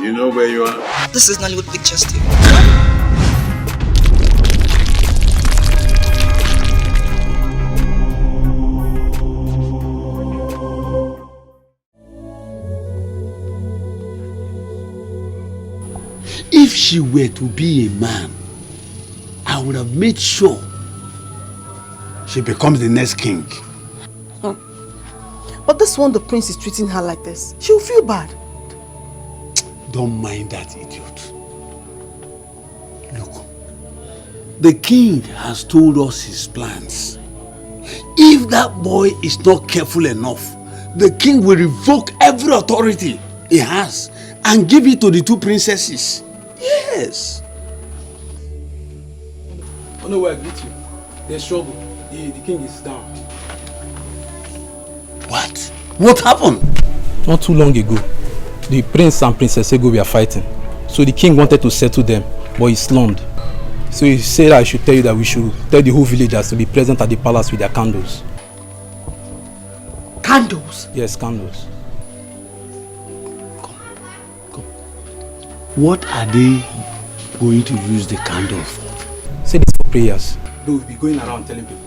You know where you are? This is Nollywood Pictures TV. If she were to be a man, I would have made sure she becomes the next king. But this one, the prince is treating her like this. She'll feel bad. Don't mind that idiot. Look, the king has told us his plans. If that boy is not careful enough, the king will revoke every authority he has and give it to the two princesses. Yes. Oh no, I greet you. There's struggle. The king is down. What? What happened? Not too long ago, the prince and Princess Ego were fighting. So the king wanted to settle them, but he slummed. So he said I should tell you that we should tell the whole villagers to be present at the palace with their candles. Candles? Yes, candles. Come. What are they going to use the candle for? Say this for prayers. They will be going around telling people.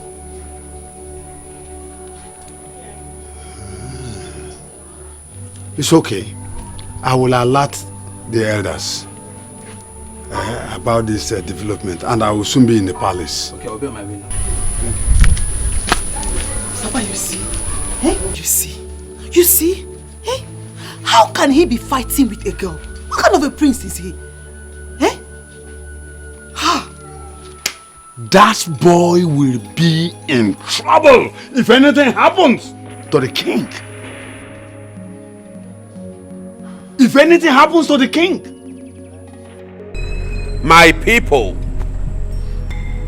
It's okay. I will alert the elders about this development, and I will soon be in the palace. Okay, I'll be on my way now. Papa, you see? Eh? You see? You see? Eh? How can he be fighting with a girl? What kind of a prince is he? Eh? Ha! That boy will be in trouble if anything happens to the king. If anything happens to the king. My people,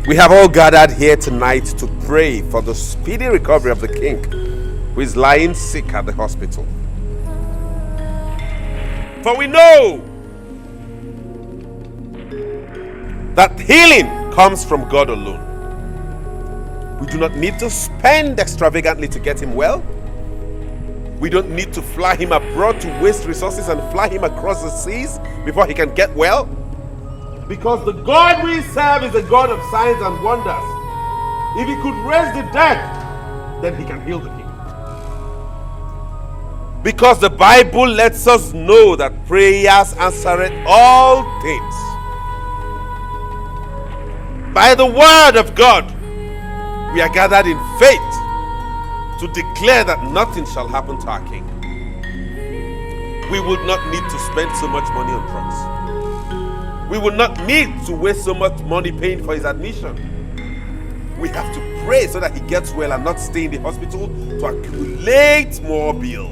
we have all gathered here tonight to pray for the speedy recovery of the king who is lying sick at the hospital. For we know that healing comes from God alone. We do not need to spend extravagantly to get him well. We don't need to fly him abroad to waste resources and fly him across the seas before he can get well. Because the God we serve is a God of signs and wonders. If he could raise the dead, then he can heal the king. Because the Bible lets us know that prayers answer all things. By the word of God, we are gathered in faith to declare that nothing shall happen to our king. We would not need to spend so much money on drugs. We will not need to waste so much money paying for his admission. We have to pray so that he gets well and not stay in the hospital to accumulate more bill.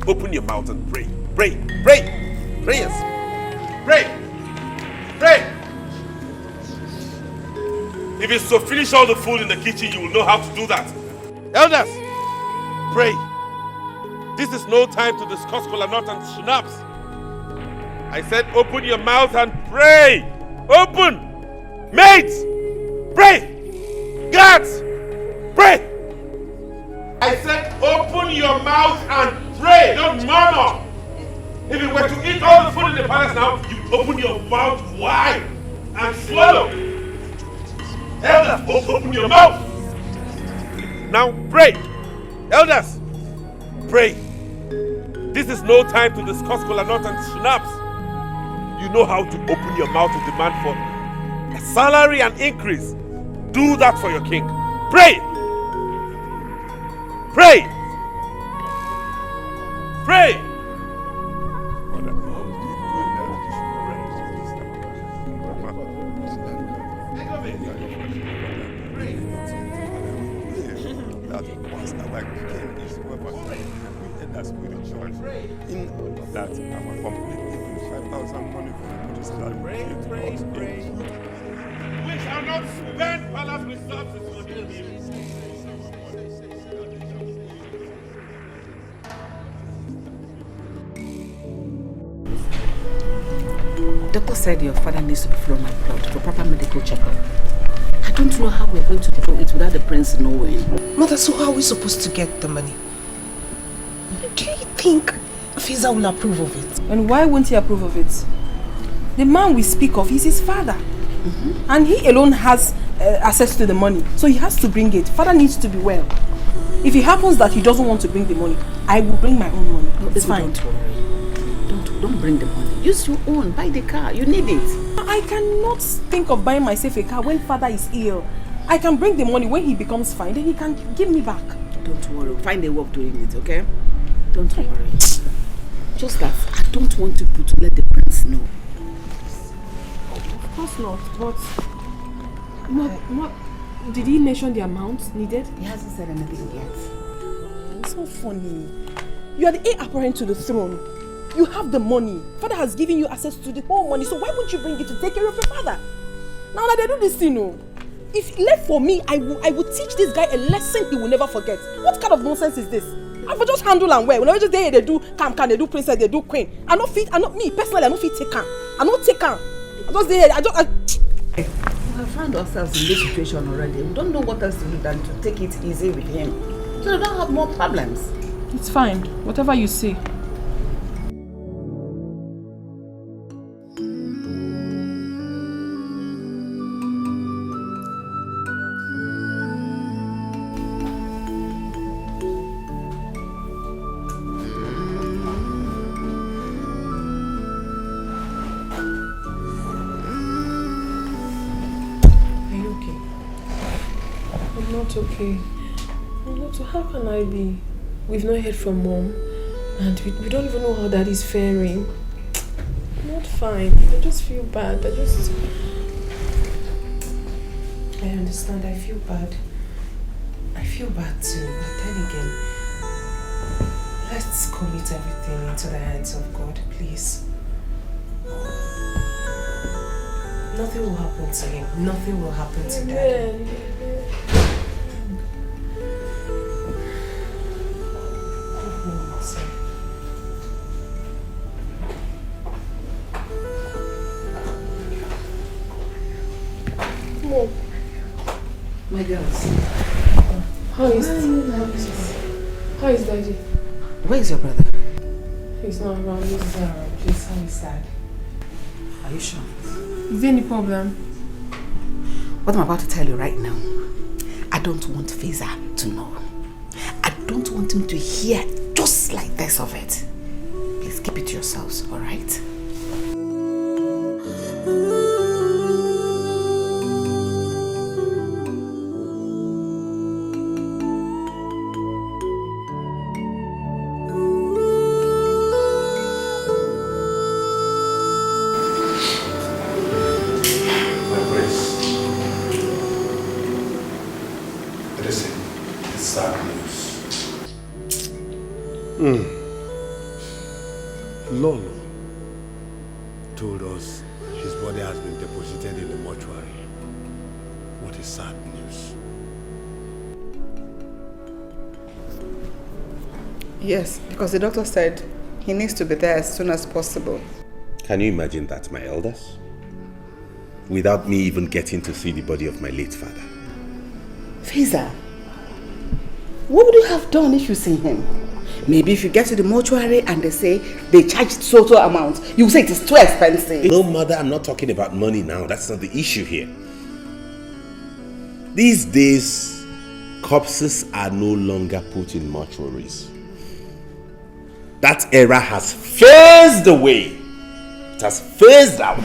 Open your mouth and pray. Pray. Pray. Prayers. Pray. Pray. If it's to finish all the food in the kitchen, you will know how to do that. Elders, pray. This is no time to discuss kola nut and schnapps. I said open your mouth and pray. Open. Mates, pray. Guards, pray. I said open your mouth and pray. Don't murmur. If you were to eat all the food in the palace now, you open your mouth wide and swallow. Elders, open your mouth. Now pray. Elders, pray. This is no time to discuss kola nut and schnapps. You know how to open your mouth to demand for a salary and increase. Do that for your king. Pray. Pray. Pray. That our company gives 5,000 money for the purchase. Pray. We shall not spend palace resources to heal him. Doctor said your father needs to be flown abroad for proper medical checkup. I don't know how we're going to do it without the prince knowing. Mother, so how are we supposed to get the money? Do you think Feza will approve of it. And why won't he approve of it? The man we speak of is his father. And he alone has access to the money. So he has to bring it. Father needs to be well. If it happens that he doesn't want to bring the money, I will bring my own money. No, it's fine. Don't worry. Don't bring the money. Use your own. Buy the car. You need it. I cannot think of buying myself a car when father is ill. I can bring the money when he becomes fine. Then he can give me back. Don't worry. Find a way of doing it, okay? Don't worry. Just that I don't want people to let the prince know. Of course not, but... Did he mention the amount needed? He hasn't said anything yet. It's so funny. You are the heir apparent to the throne. You have the money. Father has given you access to the whole money, so why won't you bring it to take care of your father? Now that they do this thing, no. If left for me, I would teach this guy a lesson he will never forget. What kind of nonsense is this? I will just handle and wear. When I just there, they do can, they do princess, they do queen. I not fit, I not me personally, I not fit take can. I not take can. I just there, We have found ourselves in this situation already. We don't know what else to do than to take it easy with him, so we don't have more problems. It's fine. Whatever you say. Okay. How can I be? We've not heard from mom, and we don't even know how daddy's faring. I'm not fine. I just feel bad. I understand. I feel bad. I feel bad too. But then again, let's commit everything into the hands of God, please. Nothing will happen to him. Nothing will happen to daddy. My girls. How is daddy? Where is your brother? He's not around. He's not around. Please, how is dad? Are you sure? Is there any problem? What I'm about to tell you right now, I don't want Feza to know. I don't want him to hear just like this of it. Please keep it to yourselves, alright? Lolo told us his body has been deposited in the mortuary. What is sad news? Yes, because the doctor said he needs to be there as soon as possible. Can you imagine that, my elders? Without me even getting to see the body of my late father. Feza, what would you have done if you seen him? Maybe if you get to the mortuary and they say they charged so amount, you say it is too expensive. No, mother, I'm not talking about money now. That's not the issue here. These days, corpses are no longer put in mortuaries. That era has phased away. It has phased out.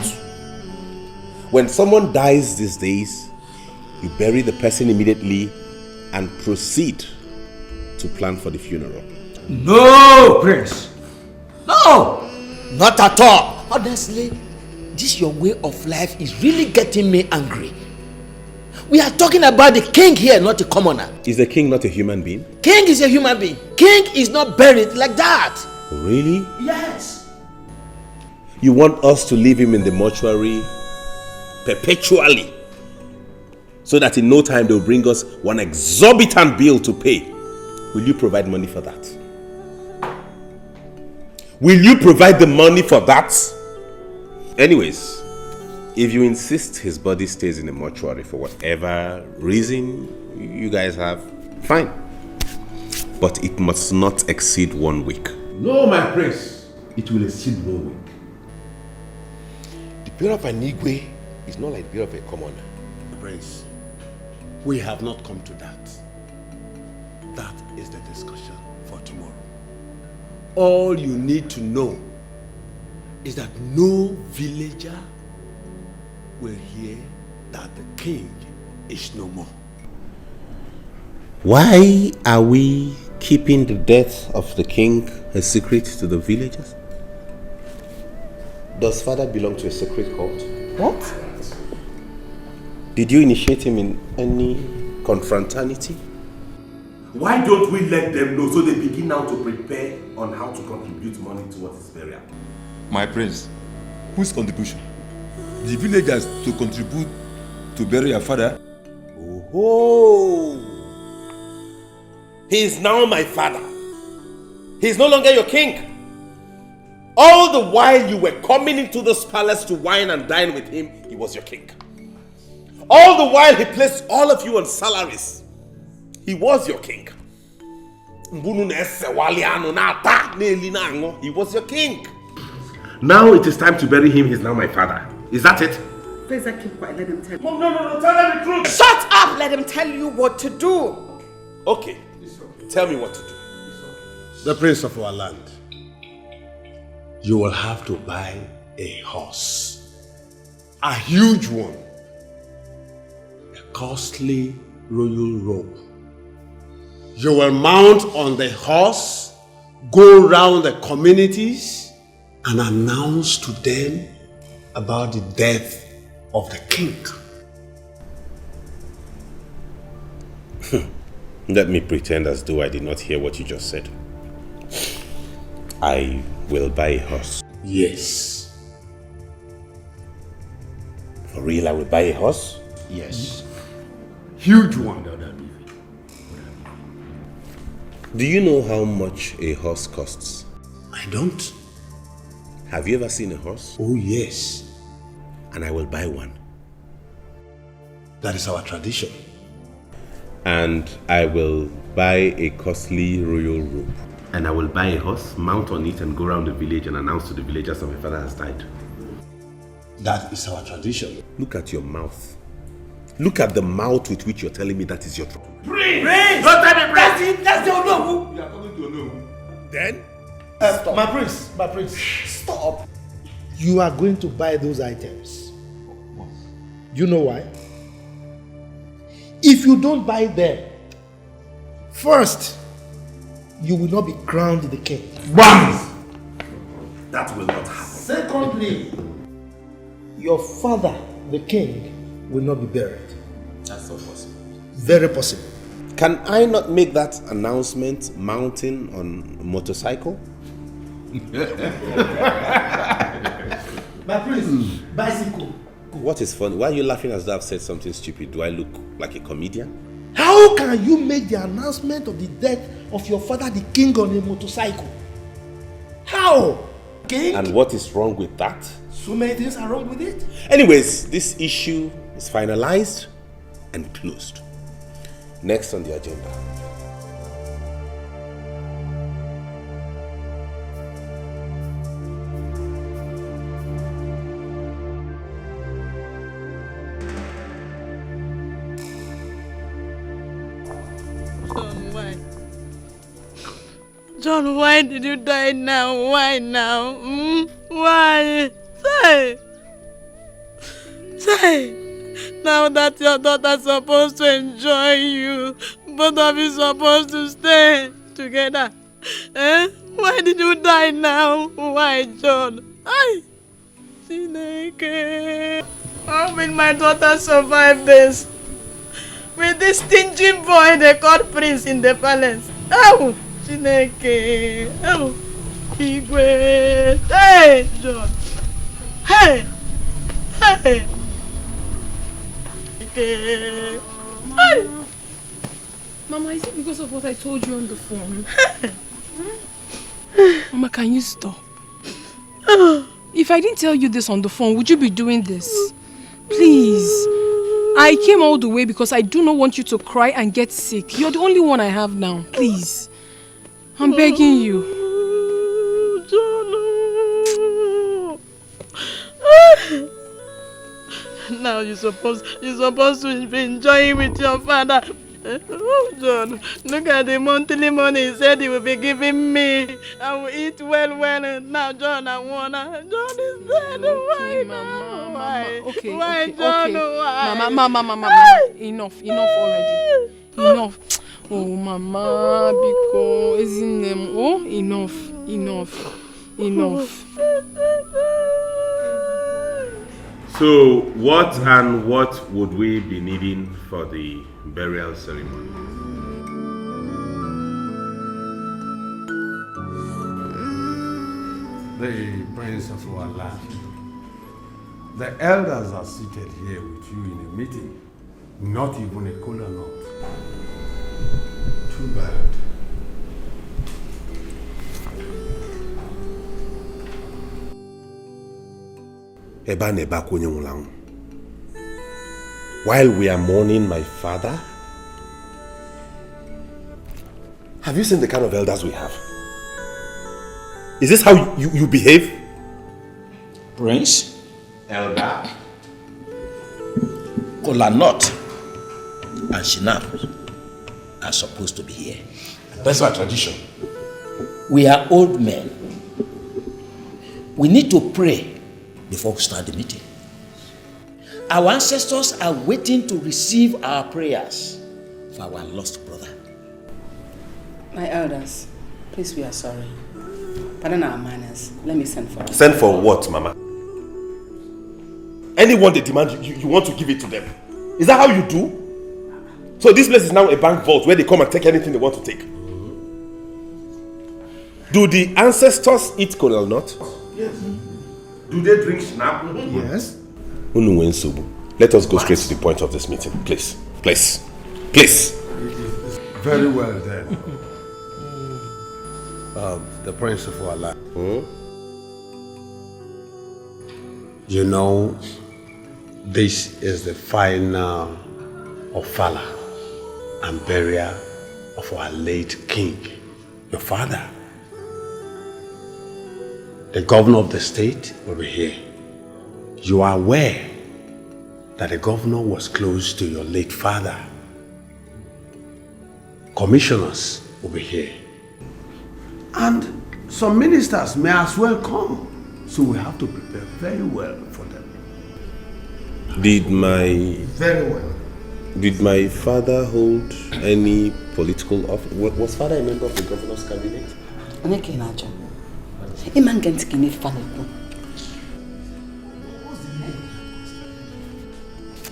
When someone dies these days, you bury the person immediately and proceed to plan for the funeral. No, Prince. No, not at all. Honestly, this your way of life is really getting me angry. We are talking about the king here, not the commoner. Is the king not a human being? King is a human being. King is not buried like that. Really? Yes. You want us to leave him in the mortuary perpetually, so that in no time they'll bring us one exorbitant bill to pay? Will you provide money for that? Will you provide the money for that? Anyways, if you insist his body stays in the mortuary for whatever reason you guys have, fine. But it must not exceed 1 week. No, my prince. It will exceed no way. The beard of an Igwe is not like the beard of a commoner. Prince, we have not come to that. That is the discussion for tomorrow. All you need to know is that no villager will hear that the king is no more. Why are we keeping the death of the king a secret to the villagers? Does father belong to a secret cult? What? Did you initiate him in any confraternity? Why don't we let them know so they begin now to prepare on how to contribute money towards his burial? My prince, whose contribution? The villagers to contribute to bury your father? Oh, he is now my father. He is no longer your king. All the while you were coming into this palace to wine and dine with him, he was your king. All the while he placed all of you on salaries, he was your king. He was your king. Now it is time to bury him. He's now my father. Is that it? Please, keep quiet. Let him tell you. No, tell them the truth. Shut up! Let him tell you what to do. Okay, tell me what to do. The prince of our land, you will have to buy a horse. A huge one. A costly royal robe. You will mount on the horse, go round the communities, and announce to them about the death of the king. Let me pretend as though I did not hear what you just said. I will buy a horse. Yes. For real, I will buy a horse? Yes. Huge one. Do you know how much a horse costs? I don't. Have you ever seen a horse? Oh, yes. And I will buy one. That is our tradition. And I will buy a costly royal robe. And I will buy a horse, mount on it, and go around the village and announce to the villagers that my father has died. That is our tradition. Look at your mouth. Look at the mouth with which you're telling me that is your trouble. Prince! Don't tell me, Prince! That's the Onowu! You are coming to Onowu. Then? My prince, stop. You are going to buy those items. You know why? If you don't buy them, first, you will not be crowned the king. BAM! That will not happen. Secondly, your father, the king, will not be buried. That's not possible. Very possible. Can I not make that announcement mounting on a motorcycle? My prince, bicycle. What is funny? Why are you laughing as though I've said something stupid? Do I look like a comedian? How can you make the announcement of the death of your father, the king, on a motorcycle? How? King? And what is wrong with that? So many things are wrong with it. Anyways, this issue is finalized and closed. Next on the agenda. John, why did you die now? Why now? Why? Say. Now that your daughter's supposed to enjoy you, both of you supposed to stay together. Why did you die now? Why, John? Chineke. How will my daughter survive this? With this stingy boy they called Prince in the palace. Oh, Chineke. Oh, Igwe. Hey, John. Hey. Hey. Mama, is it because of what I told you on the phone? Mama, can you stop? If I didn't tell you this on the phone, would you be doing this? Please. I came all the way because I do not want you to cry and get sick. You're the only one I have now. Please. I'm begging you. Now you're supposed to be enjoying with your father. Oh, John, look at the monthly money he said he will be giving me. I will eat well. And now, John, I wanna. John is dead. Why, Mama? Why? Okay, why, okay, John? okay. Why? Mama. Enough already. Enough. Oh, Mama, because isn't them? Oh, enough. So, what would we be needing for the burial ceremony? The Prince of our land. The elders are seated here with you in a meeting. Not even a cola note. Too bad. While we are mourning my father, have you seen the kind of elders we have? Is this how you behave? Prince? Elder? Kola Nut and Shinap are supposed to be here. That's our tradition. We are old men. We need to pray before we start the meeting. Our ancestors are waiting to receive our prayers for our lost brother. My elders, please, we are sorry. Pardon our manners. Let me send for us. Send for what, Mama? Anyone they demand, you want to give it to them. Is that how you do? So this place is now a bank vault where they come and take anything they want to take. Do the ancestors eat cola nut? Yes. Do they drink snap? Yes. Let us go straight to the point of this meeting, please. Please. Very well then. The Prince of our land. You know, this is the final ofala and burial of our late king, your father. The governor of the state will be here. You are aware that the governor was close to your late father. Commissioners will be here. And some ministers may as well come. So we have to prepare very well for them. Very well. Did my father hold any political office? Was father a member of the governor's cabinet?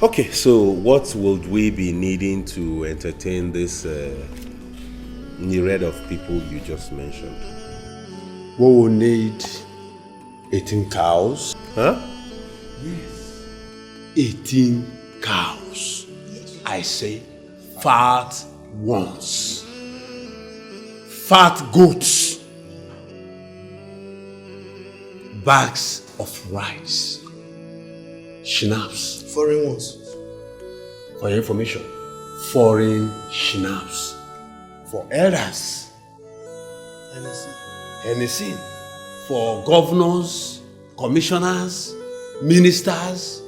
Okay, so what would we be needing to entertain this myriad of people you just mentioned? We will need 18 cows. Huh? Yes. 18 cows. Yes. I say fat ones. Fat goats. Bags of rice. Schnapps. Foreign ones. For your information, foreign schnapps. For elders. Hennessy. For governors, commissioners, ministers,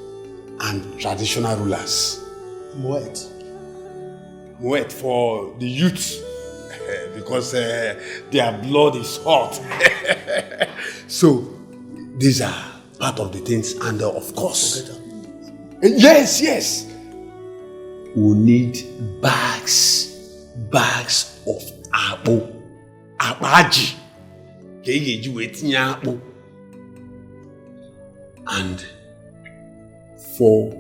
and traditional rulers. Moet for the youth. Because their blood is hot. So, these are part of the things, and of course, yes, we need bags of apple, abaji, and 4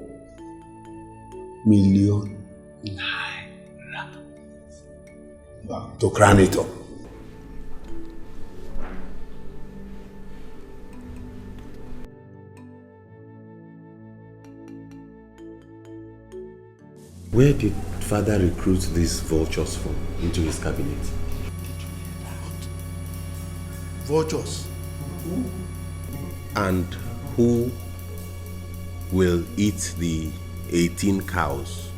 million naira to crown it up. Where did father recruit these vultures from into his cabinet? Vultures? And who will eat the 18 cows?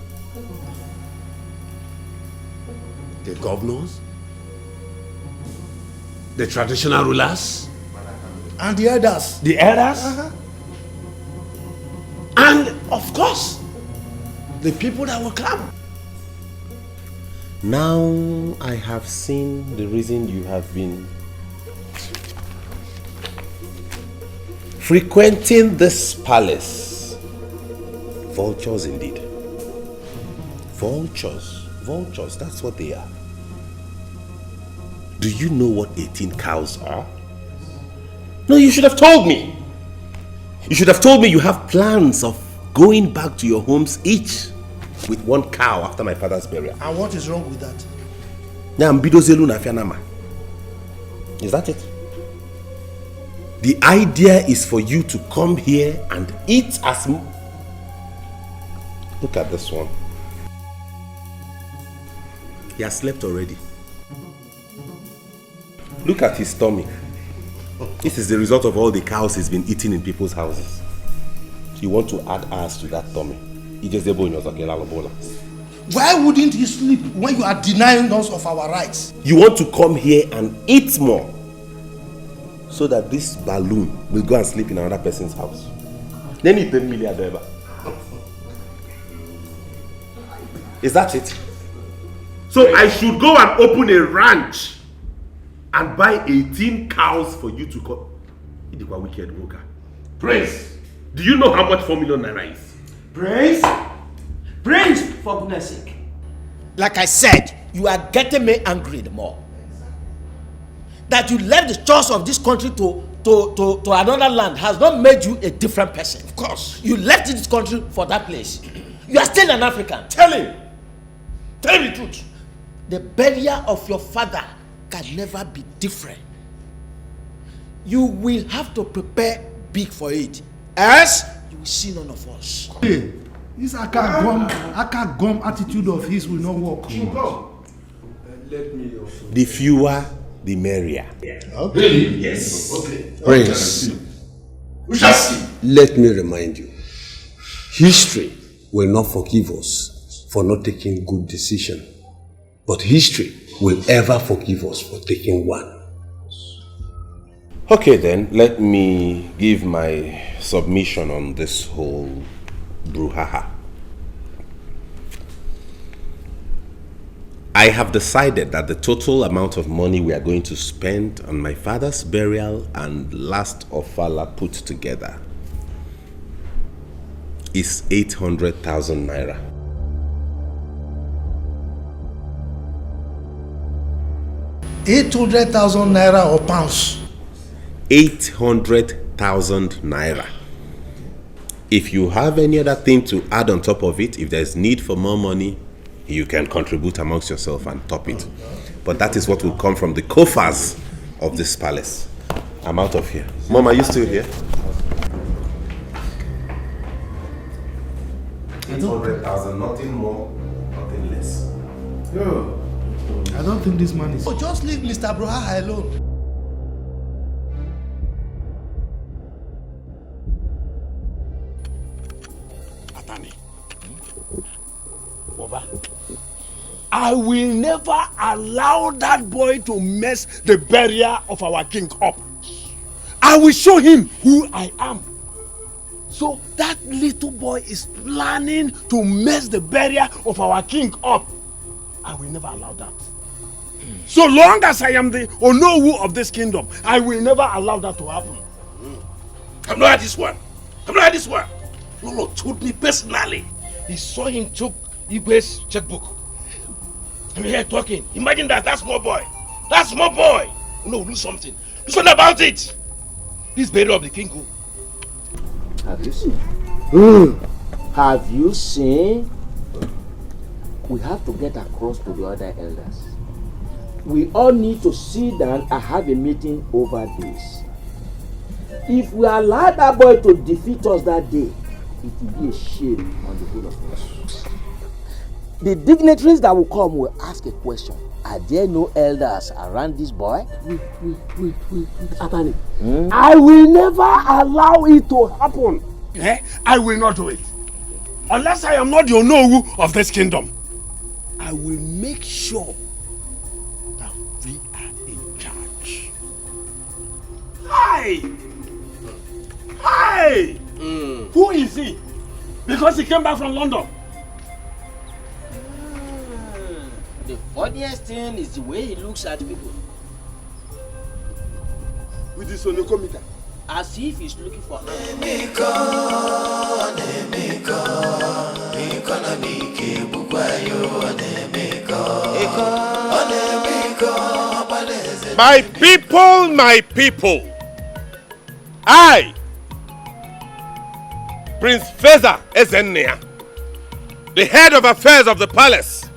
The governors, the traditional rulers, and the elders. And of course, the people that will come. Now I have seen the reason you have been frequenting this palace. Vultures indeed. Vultures, that's what they are. Do you know what 18 cows are? No, you should have told me. You should have told me you have plans of going back to your homes each with 1 cow after my father's burial. And what is wrong with that? Is that it? The idea is for you to come here and eat as much. Look at this one. He has slept already. Look at his tummy. This is the result of all the cows he's been eating in people's houses. You want to add ours to that tummy? Why wouldn't he sleep when you are denying us of our rights? You want to come here and eat more so that this balloon will go and sleep in another person's house. Then you pay $1 million. Is that it? So I should go and open a ranch and buy 18 cows for you to come. Idikwa wicked worker. Prince, do you know how much 4 million naira is? Prince, for goodness sake. Like I said, you are getting me angry the more. That you left the chores of this country to another land has not made you a different person. Of course. You left this country for that place. You are still an African. Tell him. Tell me the truth. The burial of your father can never be different. You will have to prepare big for it. Else, you will see none of us. Hey, this aka gum attitude of his will not work. Let me also. The fewer, the merrier. Okay. Yes. Okay. Prince, We shall see. let me remind you, history will not forgive us for not taking good decision, but history will ever forgive us for taking one. Okay then, let me give my submission on this whole brouhaha. I have decided that the total amount of money we are going to spend on my father's burial and last ofala put together is 800,000 naira. 800,000 naira or pounds? 800,000 naira. If you have any other thing to add on top of it, if there's need for more money, you can contribute amongst yourself and top it. But that is what will come from the coffers of this palace. I'm out of here. Mom, are you still here? 800,000, nothing more, nothing less. Yo, I don't think this man is. Oh, just leave Mr. Broha alone. I will never allow that boy to mess the burial of our king up. I will show him who I am. So that little boy is planning to mess the burial of our king up. I will never allow that. So long as I am the Onowu of this kingdom, I will never allow that to happen. I'm not at this one. I'm not at this one. Lolo told me personally. He saw him took Igwe's checkbook. I'm here talking. Imagine that. That small boy. That small boy. No, do something. Do something about it. This burial of the king. Have you seen? Have you seen? We have to get across to the other elders. We all need to sit down and have a meeting over this. If we allow that boy to defeat us that day, it will be a shame on the whole of us. The dignitaries that will come will ask a question. Are there no elders around this boy? Wait, Atani. I will never allow it to happen. I will not do it. Unless I am not the Onowu of this kingdom. I will make sure that we are in charge. Hi! Who is he? Because he came back from London. The funniest thing is the way he looks at people. With his onokometer. As if he's looking for My people, I, Prince Feza Ezennia, the head of affairs of the palace,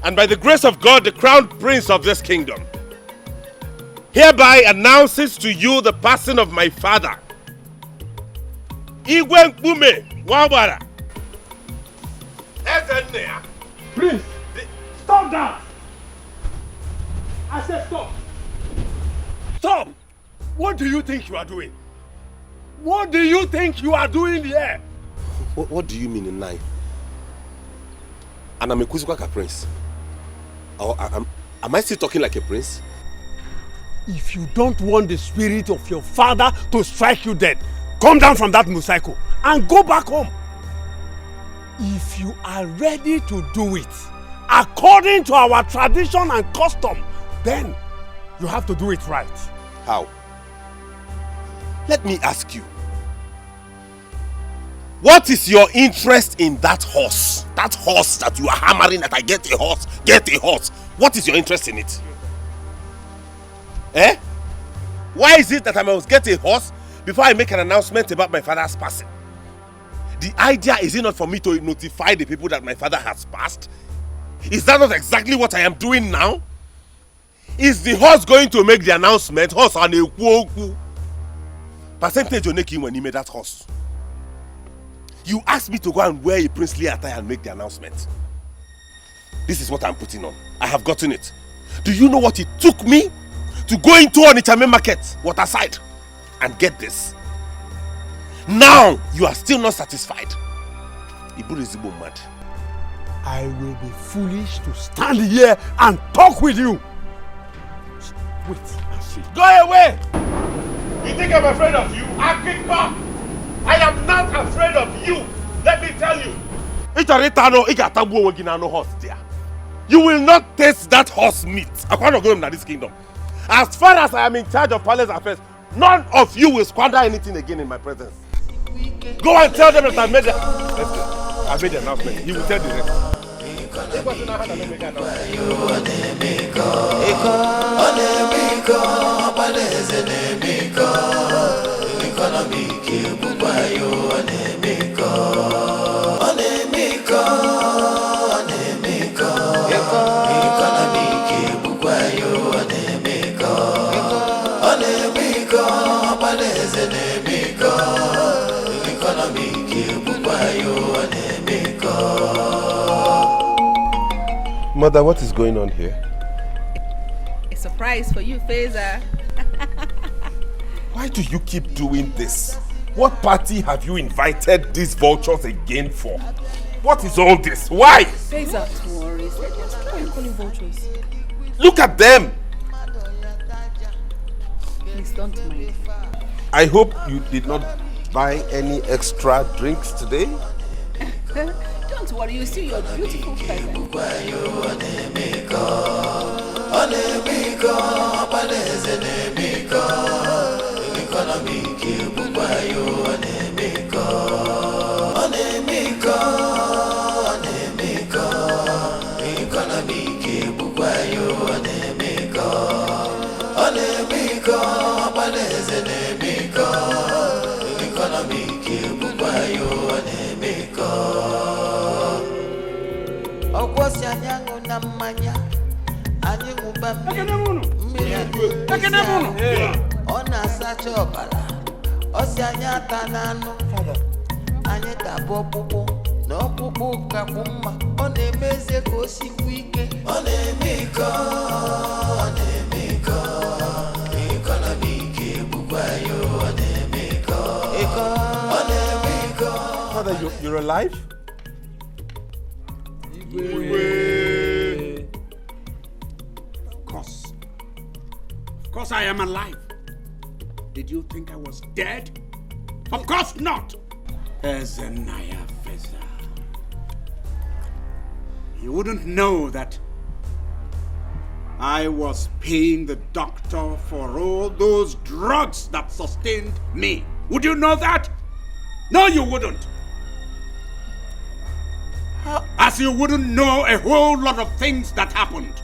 and by the grace of God, the crown prince of this kingdom, hereby announces to you the passing of my father, Igwe Mkpume Nwabara Ezennia. Prince, stop that! I said stop! Stop! What do you think you are doing? What do you think you are doing here? What do you mean, Inai? And I'm a Kuzukwaka prince. Am I still talking like a prince? If you don't want the spirit of your father to strike you dead, come down from that motorcycle and go back home. If you are ready to do it, according to our tradition and custom, then you have to do it right. How? Let me ask you. What is your interest in that horse? That horse that you are hammering that I get a horse, get a horse. What is your interest in it? Eh? Why is it that I must get a horse before I make an announcement about my father's passing? The idea is it not for me to notify the people that my father has passed? Is that not exactly what I am doing now? Is the horse going to make the announcement? Horse on a kuoku. Percentage on making when he made that horse. You asked me to go and wear a princely attire and make the announcement. This is what I'm putting on. I have gotten it. Do you know what it took me to go into Onitsha market, Waterside, and get this? Now you are still not satisfied. Ibu is mad. I will be foolish to stand here and talk with you. Wait and see. Go away! You think I'm afraid of you? Akikpa! I am not afraid of you. Let me tell you. You will not taste that horse meat. I can't go in this kingdom. As far as I am in charge of palace affairs, none of you will squander anything again in my presence. Go and tell them that I made the announcement. He will tell the rest. Mother, what is going on here? A surprise for you, Feza. Why do you keep doing this? What party have you invited these vultures again for? What is all this? Why? Feza, don't worry. Why are you calling vultures? Look at them! Please don't mind. I hope you did not buy any extra drinks today. Don't worry, you see your beautiful present. Father, you're alive? Of course I am alive. Did you think I was dead? Of course not. Chinenye Uba. You wouldn't know that I was paying the doctor for all those drugs that sustained me. Would you know that? No, you wouldn't. As you wouldn't know a whole lot of things that happened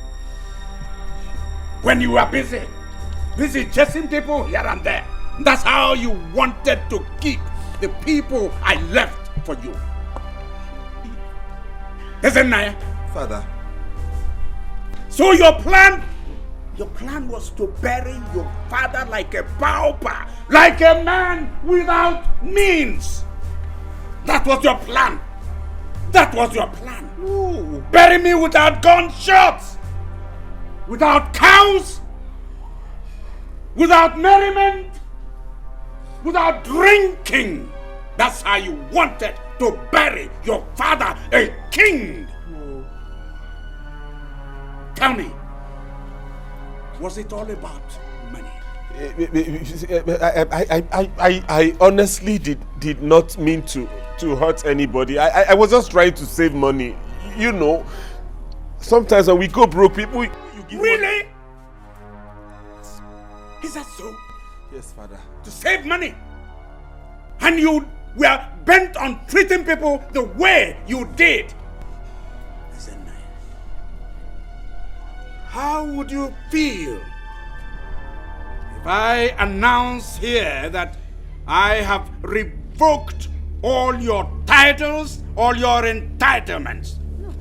when you were busy chasing people here and there. That's how you wanted to keep the people I left for you. Chinenye? Father. So your plan was to bury your father like a pauper, like a man without means. That was your plan. That was your plan. Ooh. Bury me without gunshots, without cows, without merriment, without drinking. That's how you wanted to bury your father, a king. Tell me, was it all about money? I honestly did not mean to hurt anybody. I was just trying to save money. You know, sometimes when we go broke, people... You give really? Is that so? Yes, Father. To save money? And you were bent on treating people the way you did? How would you feel if I announce here that I have revoked all your titles, all your entitlements,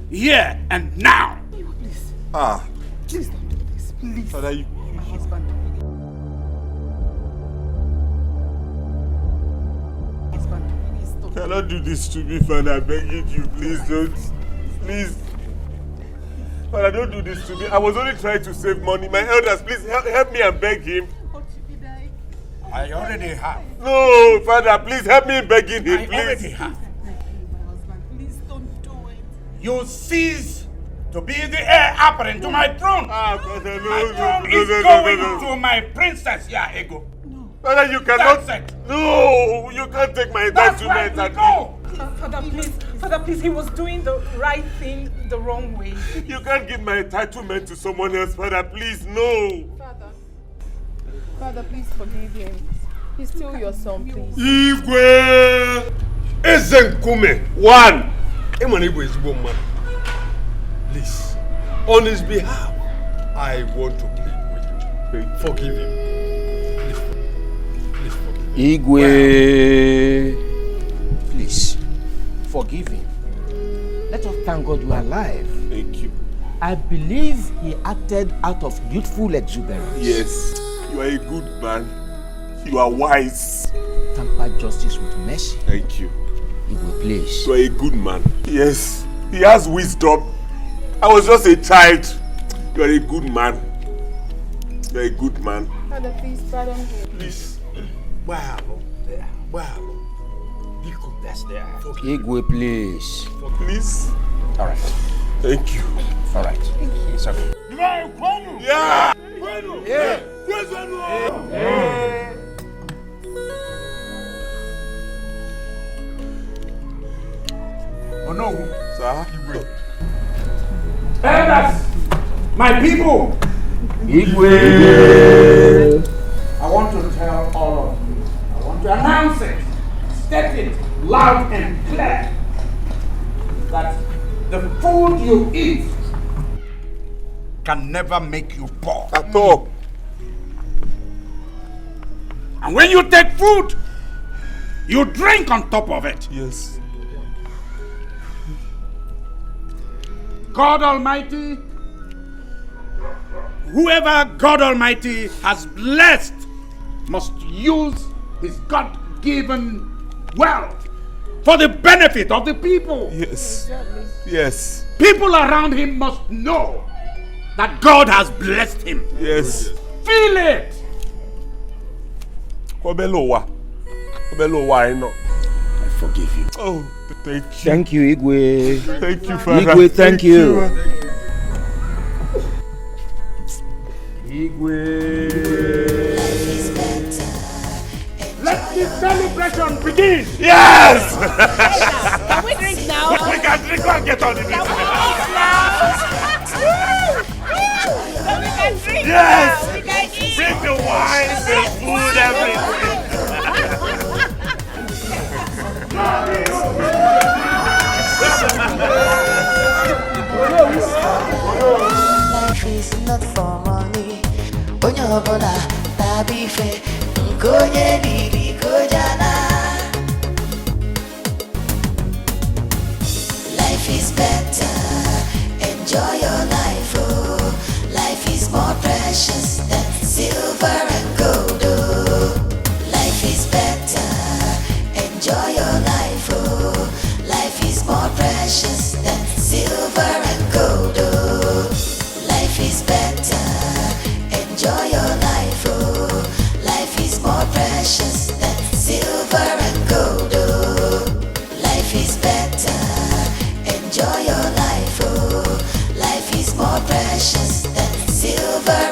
here and now? Please. Please don't do this, please. Father, my husband. Please don't. Cannot do this to me, Father. I'm begging you, please don't. Please. Father, don't do this to me. I was only trying to save money. My elders, please help me and beg him. I already have. No, Father, please help me begging him, I please. already have. Please don't do it. You cease to be the heir apparent to my throne. Father, no, my throne no, is no, going no. to my princess, Ego. No. Father, you cannot. That's it. No, you can't take my entitlement. That's where Father, please, he was doing the right thing the wrong way. You can't give my entitlement to someone else, Father. Please, no. Father, please forgive him. He's still your son, please. Igwe Ezenkume. One. Igwe is one man. Please, on his behalf, I want to plead with you. Forgive him. Please forgive him. Igwe, please, forgive him. Let us thank God you are alive. Thank you. I believe he acted out of youthful exuberance. Yes, you are a good man. You are wise. Temper justice with mercy. Thank you. Igwe, please. You are a good man. Yes, he has wisdom. I was just a child. You are a good man. You are a good man. Father, please pardon him. Please. Wow. That's there. Igwe, please. Please. All right. Thank you. All right. Thank you. It's okay. Yeah. Yeah. Oh no. Sir? Elders, my people. Igwe. I want to tell all of you. I want to announce it. State it loud and clear that the food you eat can never make you poor. At all. And when you take food, you drink on top of it. Yes. God Almighty, whoever God Almighty has blessed must use his God-given wealth for the benefit of the people. Yes. Yes. People around him must know that God has blessed him. Yes. Feel it. I forgive you. Oh, thank you. Thank you, Igwe. Thank you, Father. Igwe, thank you. Let's celebrate. celebration begin. Yes! Can we drink now? We can drink and get on the Can we drink now? We can drink Yes! now. We can eat. Bring the wine, the food, everything. Life is not for money. Onyo bola tabi fe nkonye didi kojana. Life is better. Enjoy your life, oh. Life is more precious than silver and gold, oh. Life is better. Enjoy your life, oh. Life is more precious than silver and gold, oh. Life is better. Enjoy your life, oh. Life is more precious than silver and gold, oh. Life is better. Enjoy your life, oh. Life is more precious than silver